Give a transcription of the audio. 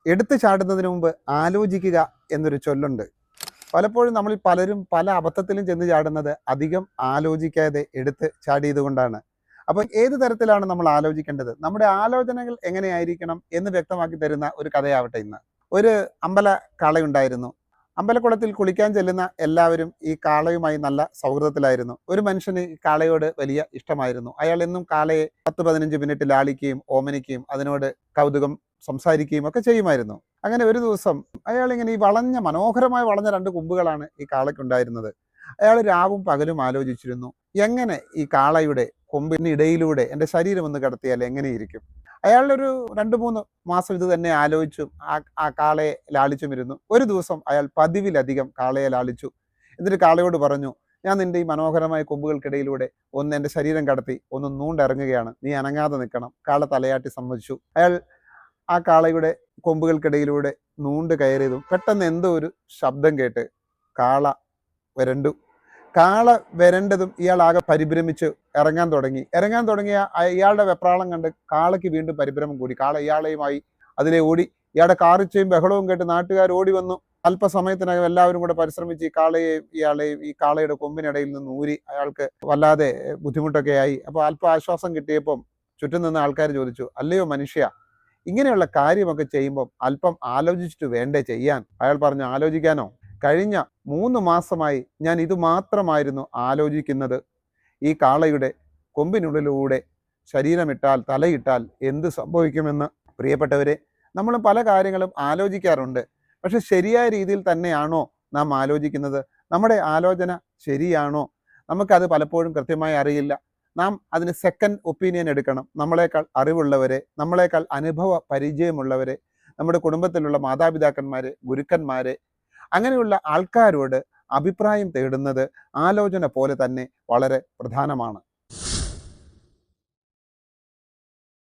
എടുത്തു ചാടുന്നതിന് മുമ്പ് ആലോചിക്കുക എന്നൊരു ചൊല്ലുണ്ട്. പലപ്പോഴും നമ്മളിൽ പലരും പല അബദ്ധത്തിലും ചെന്ന് ചാടുന്നത് അധികം ആലോചിക്കാതെ എടുത്ത് ചാടിയത് കൊണ്ടാണ്. അപ്പോൾ ഏത് തരത്തിലാണ് നമ്മൾ ആലോചിക്കേണ്ടത്, നമ്മുടെ ആലോചനകൾ എങ്ങനെയായിരിക്കണം എന്ന് വ്യക്തമാക്കി തരുന്ന ഒരു കഥയാവട്ടെ ഇന്ന്. ഒരു അമ്പല കാളയുണ്ടായിരുന്നു. അമ്പലക്കുളത്തിൽ കുളിക്കാൻ ചെല്ലുന്ന എല്ലാവരും ഈ കാളയുമായി നല്ല സൗഹൃദത്തിലായിരുന്നു. ഒരു മനുഷ്യന് ഈ കാളയോട് വലിയ ഇഷ്ടമായിരുന്നു. അയാൾ എന്നും കാളയെ 10-15 മിനിറ്റ് ലാളിക്കുകയും ഓമനിക്കുകയും അതിനോട് കൗതുകം സംസാരിക്കുകയും ഒക്കെ ചെയ്യുമായിരുന്നു. അങ്ങനെ ഒരു ദിവസം അയാൾ ഇങ്ങനെ ഈ മനോഹരമായി വളഞ്ഞ 2 കൊമ്പുകളാണ് ഈ കാളയ്ക്കുണ്ടായിരുന്നത്. അയാൾ രാവും പകലും ആലോചിച്ചിരുന്നു, എങ്ങനെ ഈ കാളയുടെ കൊമ്പിനിടയിലൂടെ എൻ്റെ ശരീരം ഒന്ന് കടത്തിയാൽ എങ്ങനെയിരിക്കും. അയാളൊരു 2-3 മാസം ഇത് തന്നെ ആലോചിച്ചും ആ കാളയെ ലാളിച്ചുമിരുന്നു. ഒരു ദിവസം അയാൾ പതിവിലധികം കാളയെ ലാളിച്ചു. എന്നിട്ട് കാളയോട് പറഞ്ഞു, ഞാൻ നിന്റെ ഈ മനോഹരമായ കൊമ്പുകൾക്കിടയിലൂടെ ഒന്ന് എൻ്റെ ശരീരം കടത്തി ഒന്ന് നൂണ്ടിറങ്ങുകയാണ്, നീ അനങ്ങാതെ നിൽക്കണം. കാള തലയാട്ടി സമ്മതിച്ചു. അയാൾ ആ കാളയുടെ കൊമ്പുകൾക്കിടയിലൂടെ നൂണ്ട് കയറിയതും പെട്ടെന്ന് എന്തോ ഒരു ശബ്ദം കേട്ട് കാള വരണ്ടു. കാള വരണ്ടതും ഇയാൾ ആകെ പരിഭ്രമിച്ച് ഇറങ്ങാൻ തുടങ്ങിയ ഇയാളുടെ വെപ്രാളം കണ്ട് കാളയ്ക്ക് വീണ്ടും പരിഭ്രമം കൂടി. കാള ഇയാളെയുമായി അതിലെ ഓടി. ഇയാളുടെ കാറിച്ചയും ബഹളവും കേട്ട് നാട്ടുകാർ ഓടി വന്നു. അല്പസമയത്തിനകം എല്ലാവരും കൂടെ പരിശ്രമിച്ച് ഈ കാളയുടെ കൊമ്പിനിടയിൽ നിന്ന് ഊരി. അയാൾക്ക് വല്ലാതെ ബുദ്ധിമുട്ടൊക്കെ ആയി. അപ്പോൾ അല്പം ആശ്വാസം കിട്ടിയപ്പം ചുറ്റും നിന്ന് ആൾക്കാർ ചോദിച്ചു, അല്ലയോ മനുഷ്യ, ഇങ്ങനെയുള്ള കാര്യമൊക്കെ ചെയ്യുമ്പം അല്പം ആലോചിച്ചിട്ട് വേണ്ടേ ചെയ്യാൻ? അയാൾ പറഞ്ഞു, ആലോചിക്കാനോ? കഴിഞ്ഞ 3 മാസമായി ഞാൻ ഇത് മാത്രമായിരുന്നു ആലോചിക്കുന്നത്. ഈ കാളയുടെ കൊമ്പിനുള്ളിലൂടെ ശരീരമിട്ടാൽ, തലയിട്ടാൽ എന്ത് സംഭവിക്കുമെന്ന്. പ്രിയപ്പെട്ടവരെ, നമ്മൾ പല കാര്യങ്ങളും ആലോചിക്കാറുണ്ട്. പക്ഷെ ശരിയായ രീതിയിൽ തന്നെയാണോ നാം ആലോചിക്കുന്നത്? നമ്മുടെ ആലോചന ശരിയാണോ? നമുക്കത് പലപ്പോഴും കൃത്യമായി അറിയില്ല. നാം അതിന് സെക്കൻഡ് ഒപ്പീനിയൻ എടുക്കണം. നമ്മളെക്കാൾ അറിവുള്ളവരെ, നമ്മളെക്കാൾ അനുഭവ പരിചയമുള്ളവരെ, നമ്മുടെ കുടുംബത്തിലുള്ള മാതാപിതാക്കന്മാരെ, ഗുരുക്കന്മാരെ, അങ്ങനെയുള്ള ആൾക്കാരോട് അഭിപ്രായം തേടുന്നത് ആലോചന പോലെ തന്നെ വളരെ പ്രധാനമാണ്.